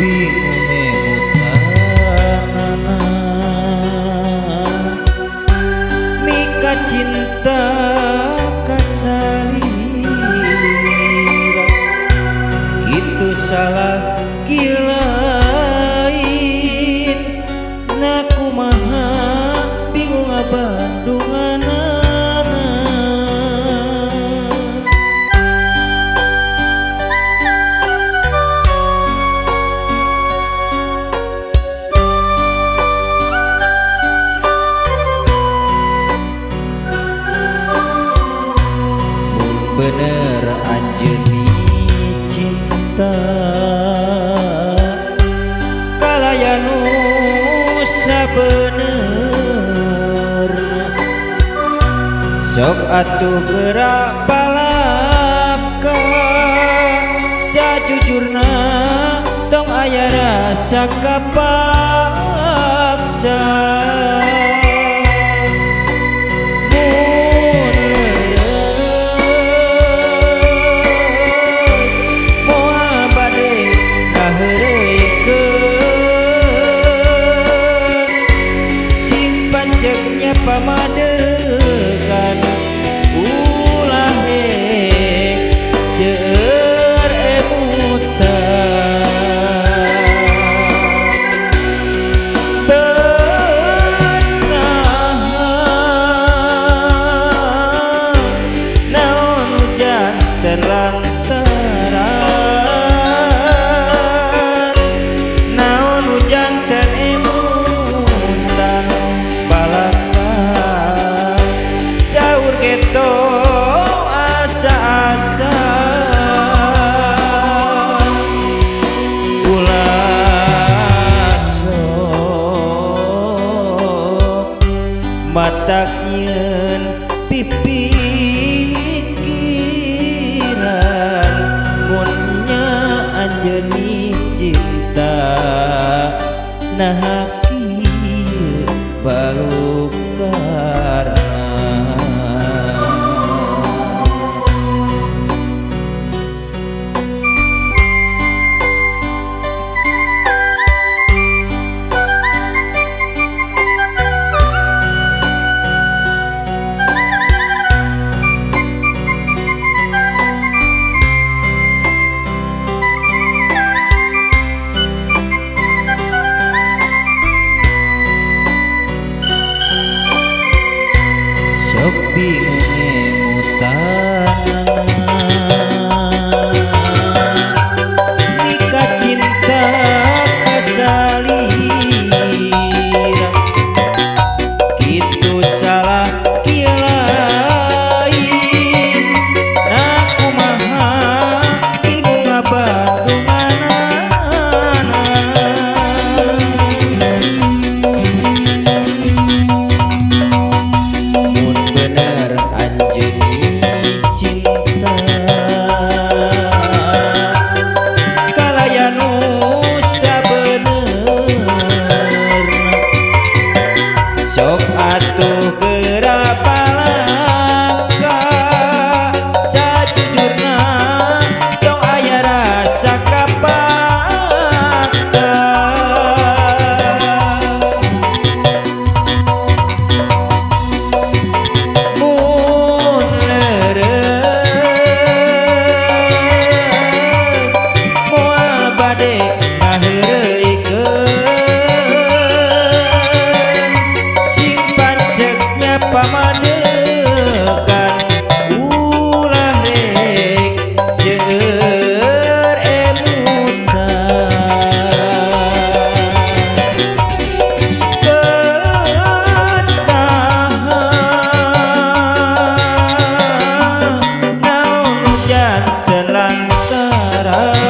bingunge mutanana mika cinta kasalira itu salah kilain naku maha bingung abandunganana bener anjeuni cinta kalayanu sabenerna sok atuh gerak palaka sajujurna tong aya rasa kapaksa pamadegan ulah seueur emutan beunah naon hujan terlantaran naon hujan teremutan balak geto asa-asa ulah sok matak nyeun pipikiran mun nya anjeuni cinta nah kieu balukarna bingunge mutanana mika cinta kasalira kitu salah kilain naku maha bingung abandunganana bener anjeuni cinta kalayanu sabenerna sok atuh gerak palaka sajujurna tong aya rasa kapaksa pamadegan ulah rek seueur emutan naon hujan terlantaran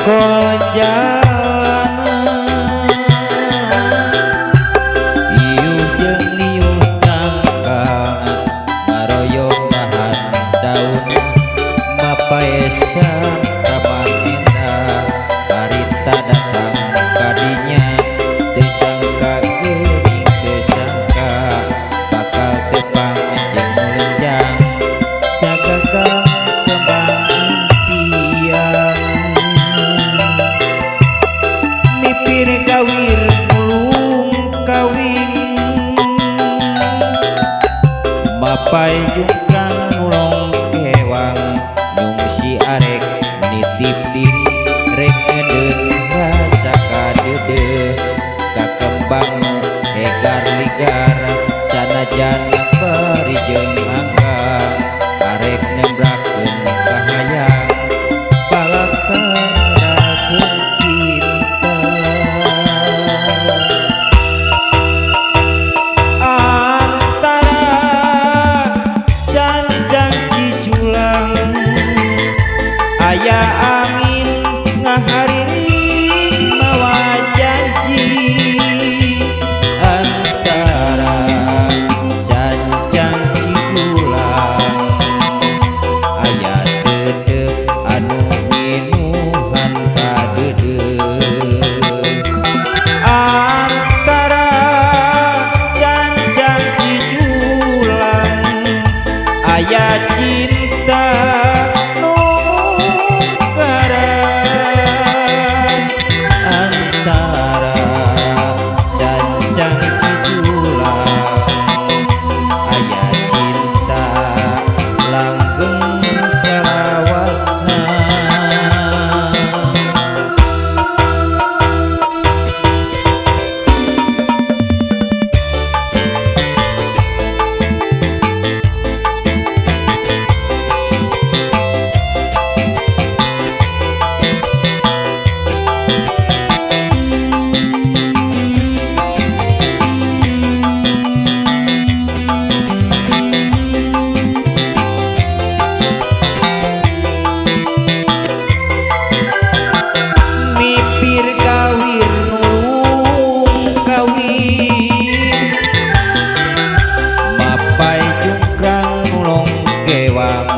jalanan ieu jeung liuk tangkal ngaroyong nahan daun mapaesan ka manehna harita datang kadinya teu sangka geuning teu sangka bakal teu panjenengan mulenjang sagagang kembang impian mipir gawir mulung kawin mapai jungkang mulong kewang nyung si arek nitip diri rek ngedeun rasa kadeudeuh ka kembang egar ligar sanajan bari jeung angga arek nembrakeun kahayang palakarakeun cinta antara sanjang cijulang aya angin ngahariring mawa janji antara sanjang cijulang aya dedeg anu minuhan kadeudeuh antara sanjang cijulang aya cinta nu garan antara sanjang cijulang aya cinta langgeng salawasna mipir gawir nulung kawin mapai jungkrang nulong kewang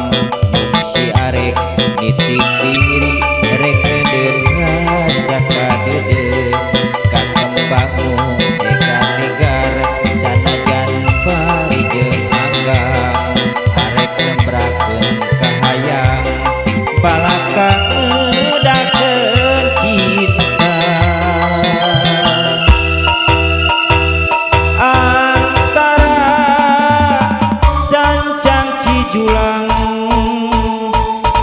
si arek nitip diri rek ngedeun rasa kadeudeuh ka kembangmu egar-egar sanajan bari jeung anggang arek nembrakeun kahayang balaka ngeudakeun cinta antara sanjang cijulang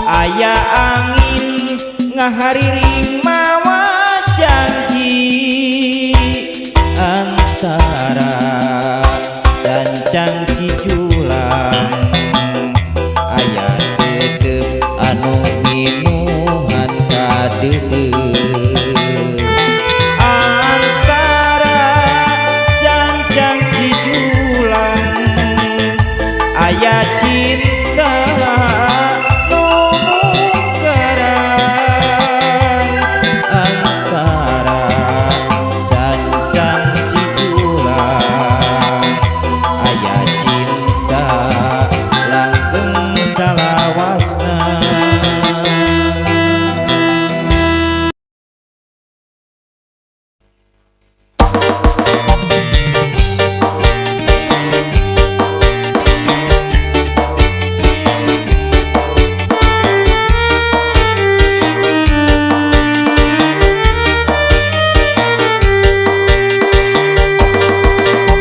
aya angin ngahariring mawa janji antara sanjang cijulang aya dedeg anu minuhan kadeudeuh antara sanjang cijulang aya cinta nu garan antara sanjang cijulang aya cinta langgeng salawasna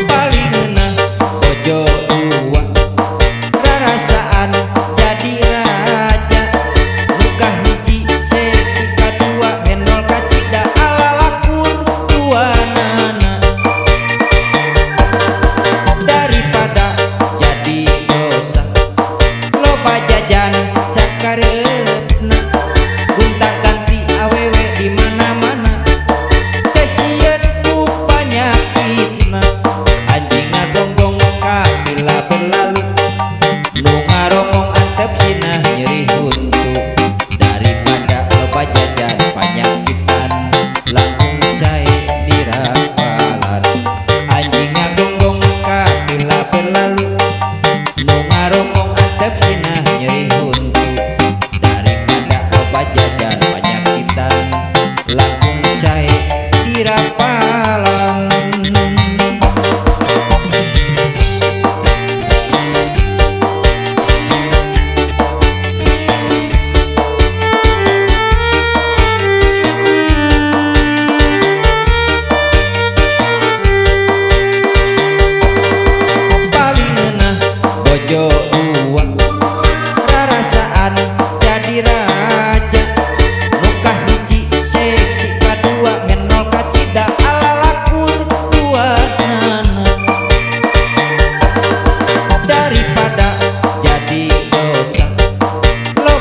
palingeunah bojo dua rarasaan jadi raja luka hiji seksi kadua hendol kacida alalakur tuanana daripada jadi dosa loba jajan sakareupna gonta-ganti awewe di mana-mana teh sieun ku panyakitna anjing ngagonggong kapila berlalu nu ngarongong antep sinah nyeri huntu daripada loba jajan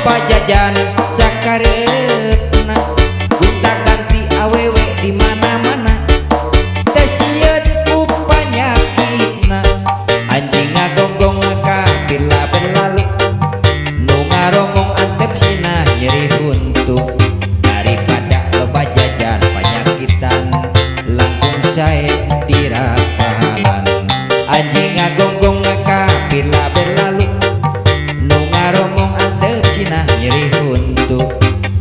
loba jajan sakareupna gonta-ganti awewe di mana-mana teu sieun ku panyakitna anjing ngagonggong ka bila berlalu nu ngarongong antep sinah nyeri huntu daripada loba jajan panyakitan langkung sae dirapalan anjing ngagonggong ka bila berlalu nu ngarongong antep sinah nyeri huntu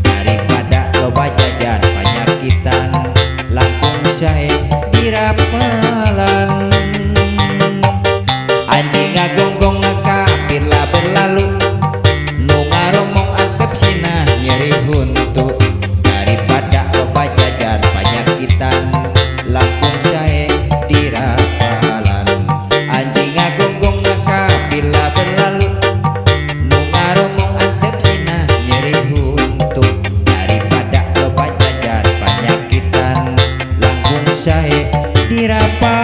daripada loba jajan panyakitan langkung sae dirapalan anjing ngagonggong ka bila berlalu nu ngarongong antep sinah nyeri huntu daripada loba jajan panyakitan langkung sae dirapalan anjing ngagonggong ka bila berlalu nu ngarongong antep sinah nyeri huntu daripada loba jajan panyakitan langkung sae dirapalan.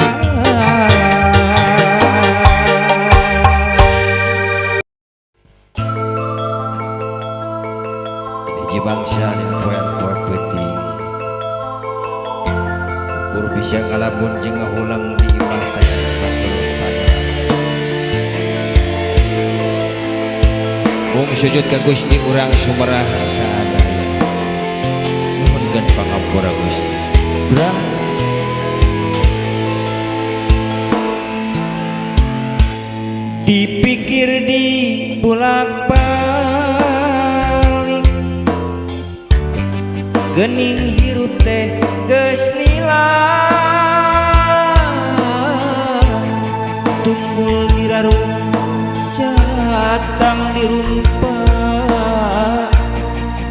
Hiji bangsa yang poe-poe peuting ukur bisa ngalamun jeung ngahulang di imah tanya mung sujud ka Gusti urang sumerah sadaya nuhunkeun pangampura Gusti brah dipikir di bulak-balik geuning hirup teh geus lila tumpul dirarung jatang dirumpa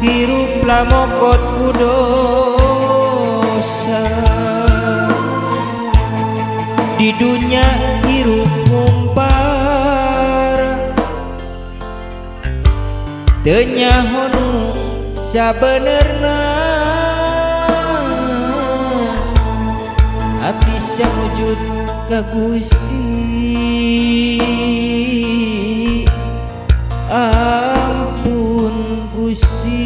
hirup lamokot ku dosa di dunya hirup ngumpar teu nyaho nu sabenerna abdi samujud ka Gusti ampun Gusti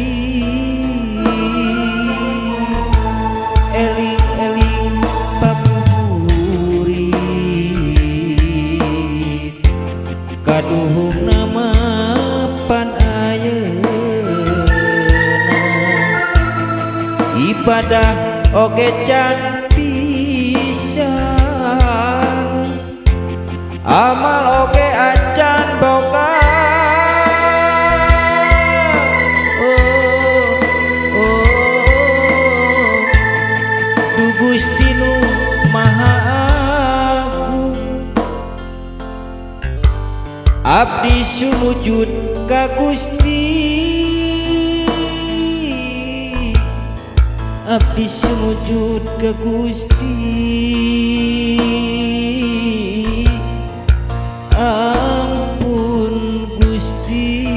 eling-eling pabuburit kaduhung nama pan ayeuna ibadah oge can pisan amal oge acan boga du Gusti nu maha agung abdi sumujud ka Gusti abdi sumujud ka Gusti ampun Gusti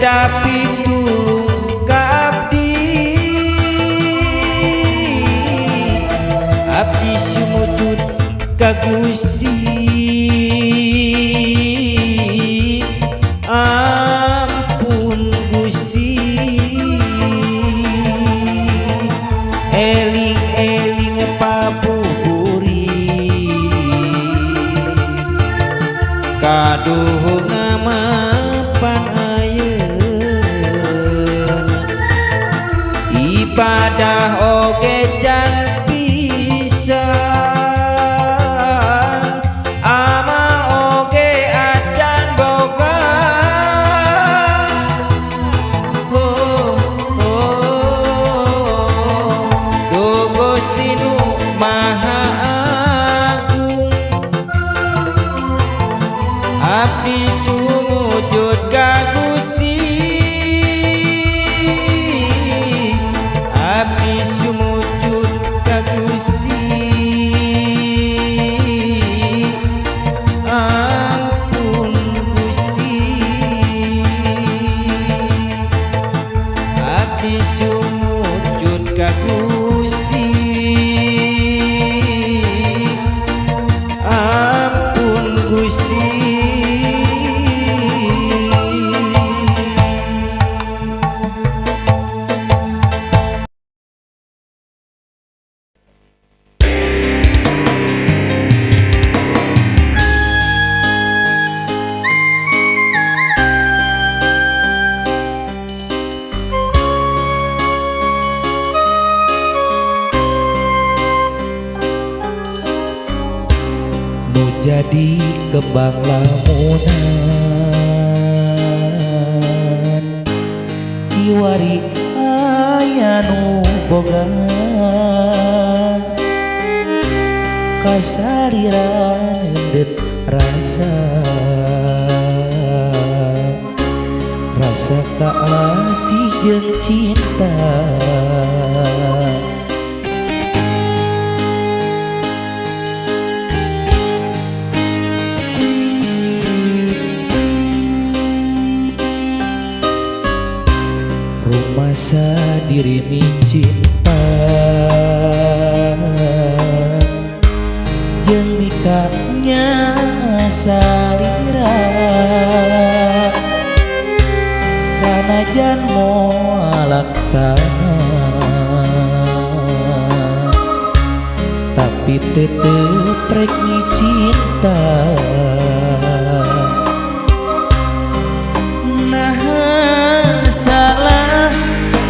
nedapi tulung ka abdi sumujud ka Gusti. Ampun Gusti, eling-eling pabuhuri kaduh ngamapan ayeuna ibadah oge can pisan amal oge acan boga. Oh, Duh Gusti nu Maha Agung, abdi sumujud ka Gusti, abdi sumujud ka Gusti. Ampun Gusti, abdi sumujud ka Gusti. Ampun Gusti. Nu jadi kembang lamunan kiwari aya nu boga kasariran endet rasa rasa kaasih jeung cinta. Masa diri mi cinta jeung mikanya salira sanajan moal laksana tapi tetep rek mi cinta.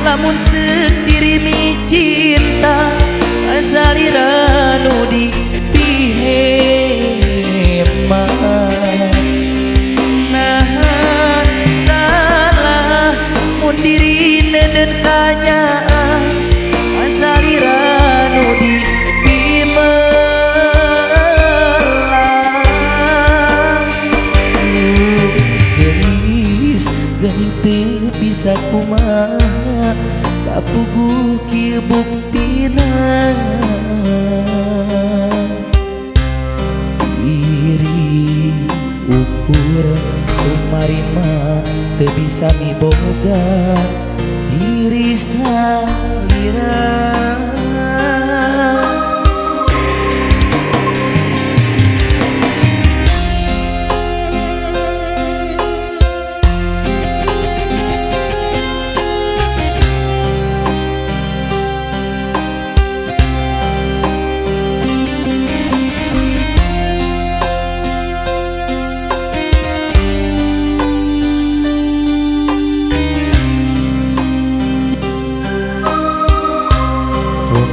Lamun sendiri mi cinta asalira nu dipihema nah salah mun diri neden kanyaan asalira nu dipimelang gelis geuning teu bisa kumaha kapuguh kieu buktina diri ukur kumarima teu bisa miboga diri salira.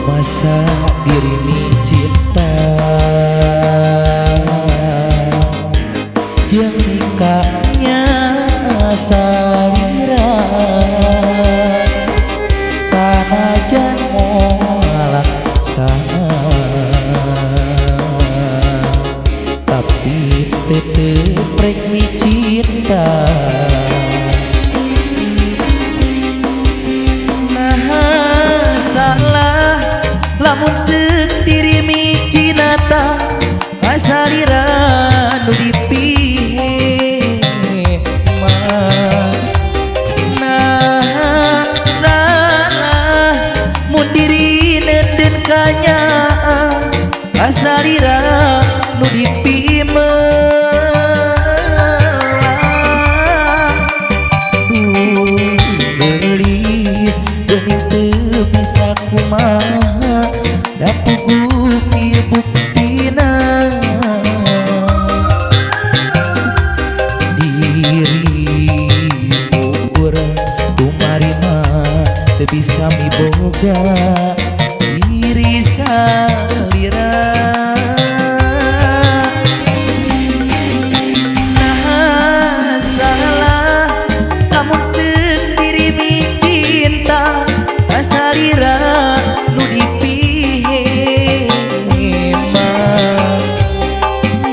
Masa diri mi cinta jeung nikahnya salira sanajan moal laksana tapi tetep rek mi cinta. Lamun sendiri mi cinta asalira nu dipihema bisa miboga diri salira. Nah salah lamun sendiri dicinta kasalira nu dipihema.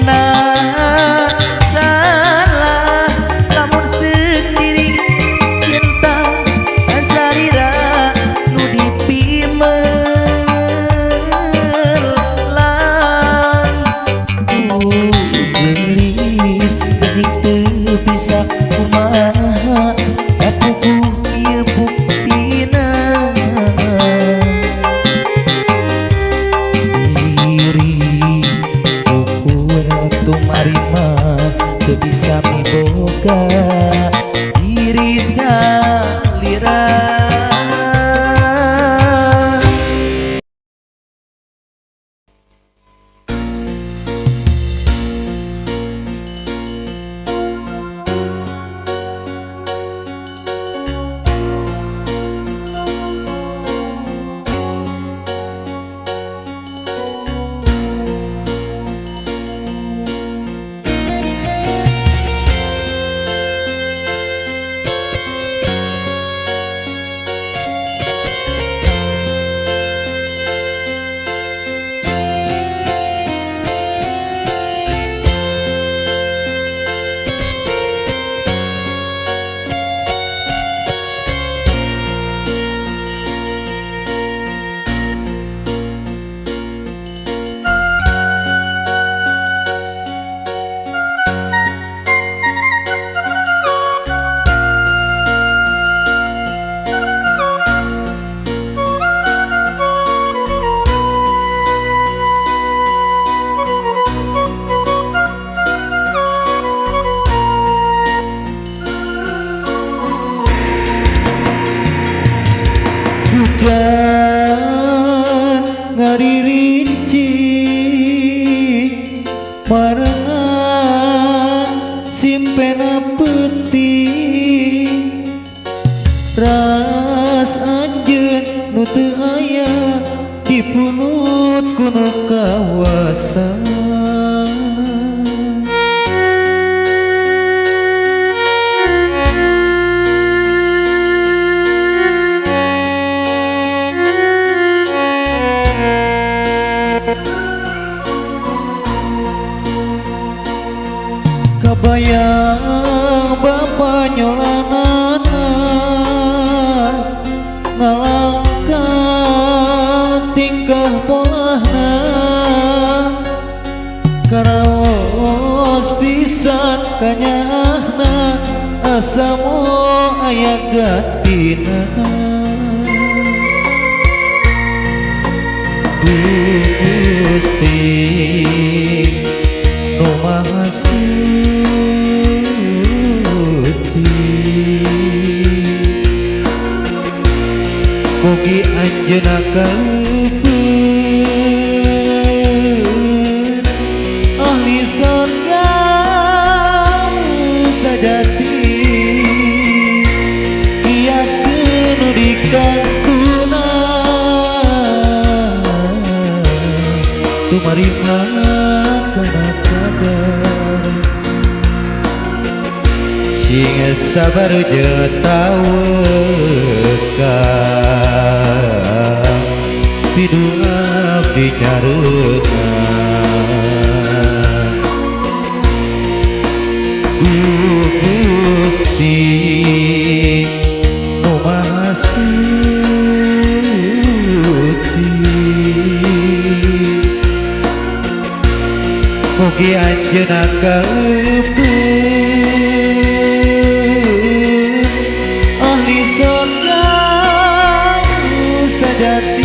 Nah salah lamun sendiri cinta kasalira nu dipimelang. Gelis geuning teu bisa kumaha aku ku ieu buktina. Diri ukur tumarima teu bisa miboga diri salira. Hujan ngaririnci marengan simpena peuting ras anjeun nu teu aya dipunut ku nu kawasan. Kabayang bapa nyolanana ngalangkan tingkah polahna karaos pisan kanyahna asa moal aya gantina. Gusti nu maha mugi anjeunna kaleupeun ahli surga sajati iyakeun nu dikantuna tumarima kana kadar sing sabar jeung tawakal pidu abdi nyareuna. Gusti nu maha suci mugi anjeunna kaleupeun ahli surga sajati.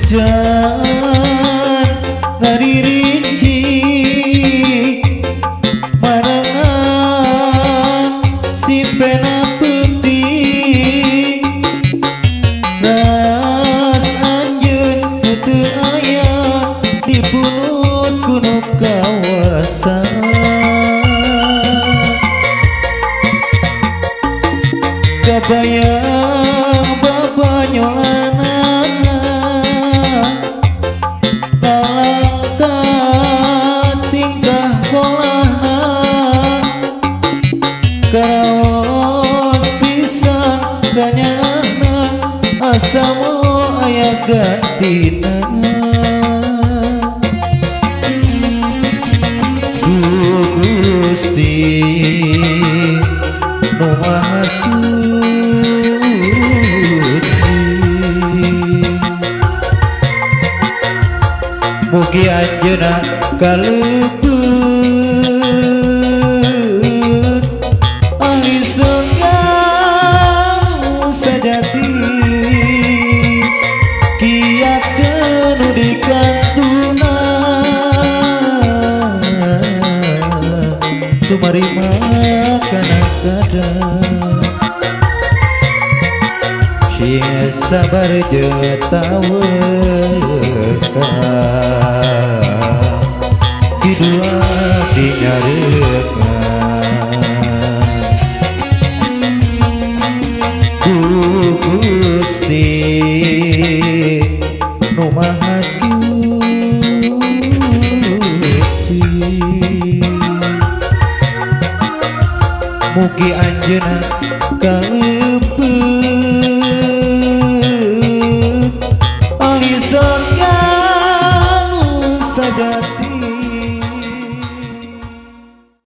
Jangan ngadirinci marangan simpena putih ras anjeun teu aya di punut kuno kawasan kabayang babanyolanana kalangka tingkah polana karaos pisan kanyana asa mau aya gantina Gusti nu Maha mugi anjeunna kalebet ahli surga sajati kiakeun di kantuna tumarima kana kadang sing sabar jetaweukan dua dinyarekan Gusti nu Maha Suci mugi anjeunna kalebet